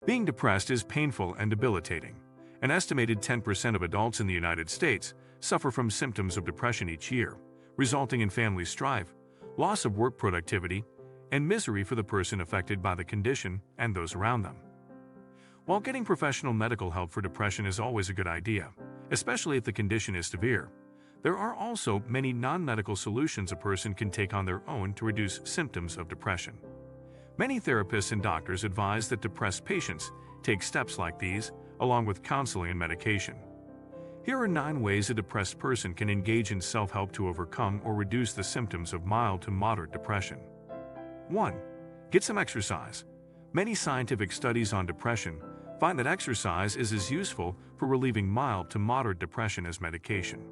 Being depressed is painful and debilitating. An estimated 10% of adults in the United States suffer from symptoms of depression each year, resulting in family strife, loss of work productivity, and misery for the person affected by the condition and those around them. While getting professional medical help for depression is always a good idea, especially if the condition is severe, there are also many non-medical solutions a person can take on their own to reduce symptoms of depression. Many therapists and doctors advise that depressed patients take steps like these, along with counseling and medication. Here are 9 ways a depressed person can engage in self-help to overcome or reduce the symptoms of mild to moderate depression. 1. Get some exercise. Many scientific studies on depression find that exercise is as useful for relieving mild to moderate depression as medication.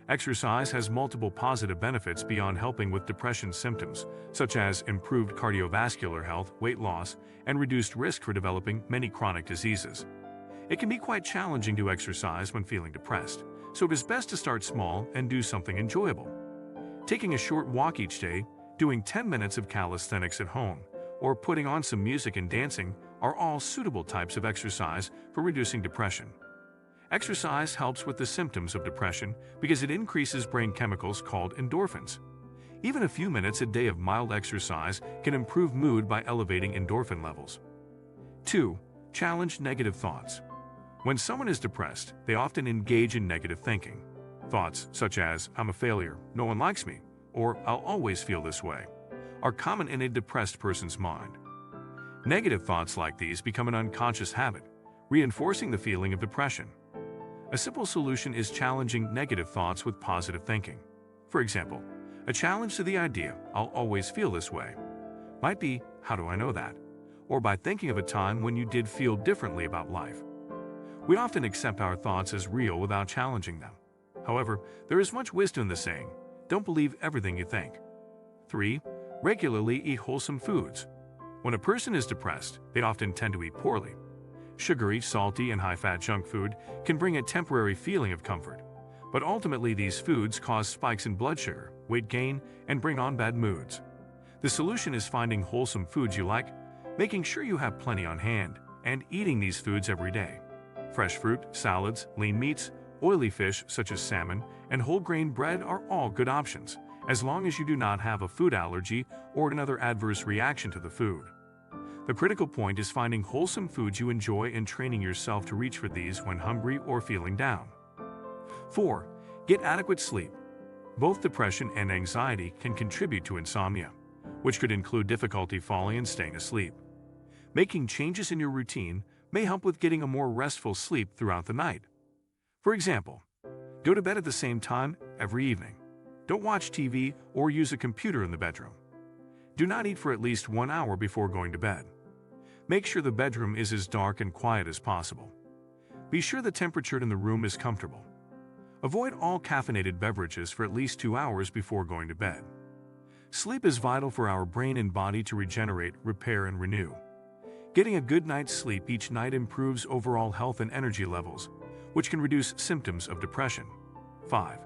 Exercise has multiple positive benefits beyond helping with depression symptoms, such as improved cardiovascular health, weight loss, and reduced risk for developing many chronic diseases. It can be quite challenging to exercise when feeling depressed, so it is best to start small and do something enjoyable. Taking a short walk each day, doing 10 minutes of calisthenics at home, or putting on some music and dancing are all suitable types of exercise for reducing depression. Exercise helps with the symptoms of depression because it increases brain chemicals called endorphins. Even a few minutes a day of mild exercise can improve mood by elevating endorphin levels. 2. Challenge negative thoughts. When someone is depressed, they often engage in negative thinking. Thoughts such as, "I'm a failure, no one likes me," or "I'll always feel this way," are common in a depressed person's mind. Negative thoughts like these become an unconscious habit, reinforcing the feeling of depression. A simple solution is challenging negative thoughts with positive thinking. For example, a challenge to the idea, "I'll always feel this way," might be, "How do I know that?" or by thinking of a time when you did feel differently about life. We often accept our thoughts as real without challenging them. However, there is much wisdom in the saying, "Don't believe everything you think." 3. Regularly eat wholesome foods. When a person is depressed, they often tend to eat poorly. Sugary, salty, and high-fat junk food can bring a temporary feeling of comfort, but ultimately these foods cause spikes in blood sugar, weight gain, and bring on bad moods. The solution is finding wholesome foods you like, making sure you have plenty on hand, and eating these foods every day. Fresh fruit, salads, lean meats, oily fish such as salmon, and whole grain bread are all good options, as long as you do not have a food allergy or another adverse reaction to the food. The critical point is finding wholesome foods you enjoy and training yourself to reach for these when hungry or feeling down. 4. Get adequate sleep. Both depression and anxiety can contribute to insomnia, which could include difficulty falling and staying asleep. Making changes in your routine may help with getting a more restful sleep throughout the night. For example, go to bed at the same time every evening. Don't watch TV or use a computer in the bedroom. Do not eat for at least 1 hour before going to bed. Make sure the bedroom is as dark and quiet as possible. Be sure the temperature in the room is comfortable. Avoid all caffeinated beverages for at least 2 hours before going to bed. Sleep is vital for our brain and body to regenerate, repair, and renew. Getting a good night's sleep each night improves overall health and energy levels, which can reduce symptoms of depression. 5.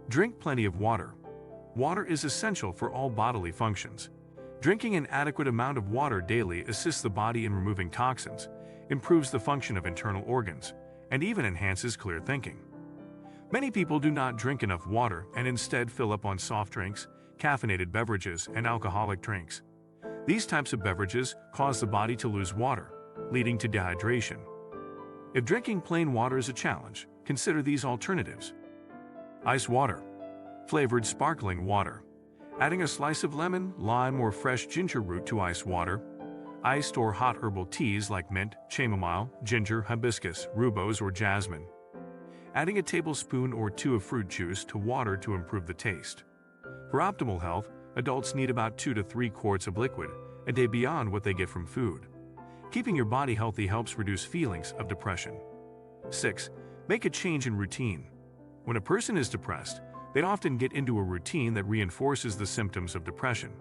Drink plenty of water. Water is essential for all bodily functions. Drinking an adequate amount of water daily assists the body in removing toxins, improves the function of internal organs, and even enhances clear thinking. Many people do not drink enough water and instead fill up on soft drinks, caffeinated beverages, and alcoholic drinks. These types of beverages cause the body to lose water, leading to dehydration. If drinking plain water is a challenge, consider these alternatives. Ice water. Flavored sparkling water. Adding a slice of lemon, lime, or fresh ginger root to ice water. Iced or hot herbal teas like mint, chamomile, ginger, hibiscus, rooibos, or jasmine. Adding a tablespoon or 2 of fruit juice to water to improve the taste. For optimal health, adults need about 2 to 3 quarts of liquid a day beyond what they get from food. Keeping your body healthy helps reduce feelings of depression. 6. Make a change in routine. When a person is depressed, they often get into a routine that reinforces the symptoms of depression.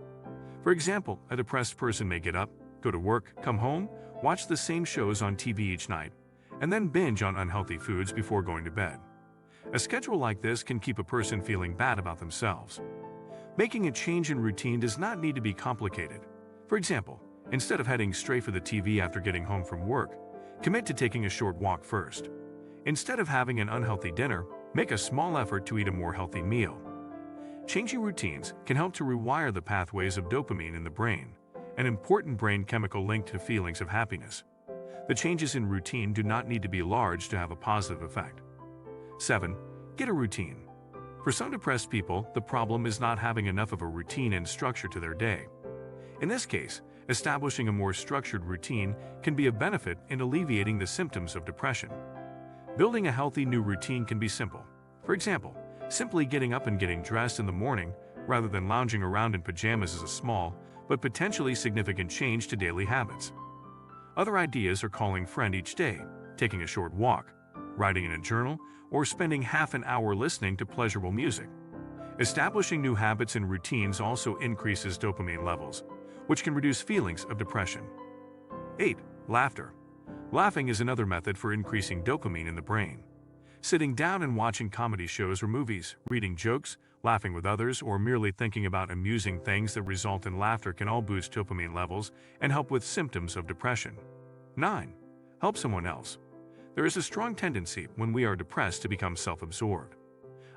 For example, a depressed person may get up, go to work, come home, watch the same shows on TV each night, and then binge on unhealthy foods before going to bed. A schedule like this can keep a person feeling bad about themselves. Making a change in routine does not need to be complicated. For example, Instead of heading straight for the TV after getting home from work, commit to taking a short walk first. Instead of having an unhealthy dinner, make a small effort to eat a more healthy meal. Changing routines can help to rewire the pathways of dopamine in the brain, an important brain chemical linked to feelings of happiness. The changes in routine do not need to be large to have a positive effect. 7. Get a routine. For some depressed people, the problem is not having enough of a routine and structure to their day. In this case, establishing a more structured routine can be a benefit in alleviating the symptoms of depression. Building a healthy new routine can be simple. For example, simply getting up and getting dressed in the morning rather than lounging around in pajamas is a small, but potentially significant change to daily habits. Other ideas are calling a friend each day, taking a short walk, writing in a journal, or spending half an hour listening to pleasurable music. Establishing new habits and routines also increases dopamine levels, which can reduce feelings of depression. 8. Laughter. Laughing is another method for increasing dopamine in the brain. Sitting down and watching comedy shows or movies, reading jokes, laughing with others, or merely thinking about amusing things that result in laughter can all boost dopamine levels and help with symptoms of depression. 9. Help someone else. There is a strong tendency when we are depressed to become self-absorbed.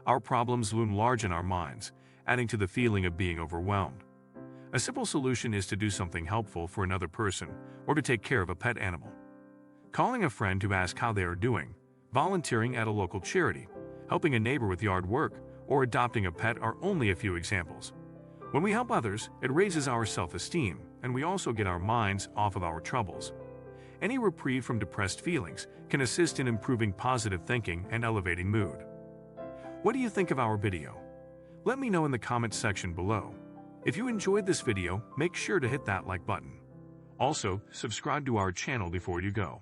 Our problems loom large in our minds, adding to the feeling of being overwhelmed. A simple solution is to do something helpful for another person or to take care of a pet animal. Calling a friend to ask how they are doing, volunteering at a local charity, helping a neighbor with yard work, or adopting a pet are only a few examples. When we help others, it raises our self-esteem, and we also get our minds off of our troubles. Any reprieve from depressed feelings can assist in improving positive thinking and elevating mood. What do you think of our video? Let me know in the comments section below. If you enjoyed this video, make sure to hit that like button. Also, subscribe to our channel before you go.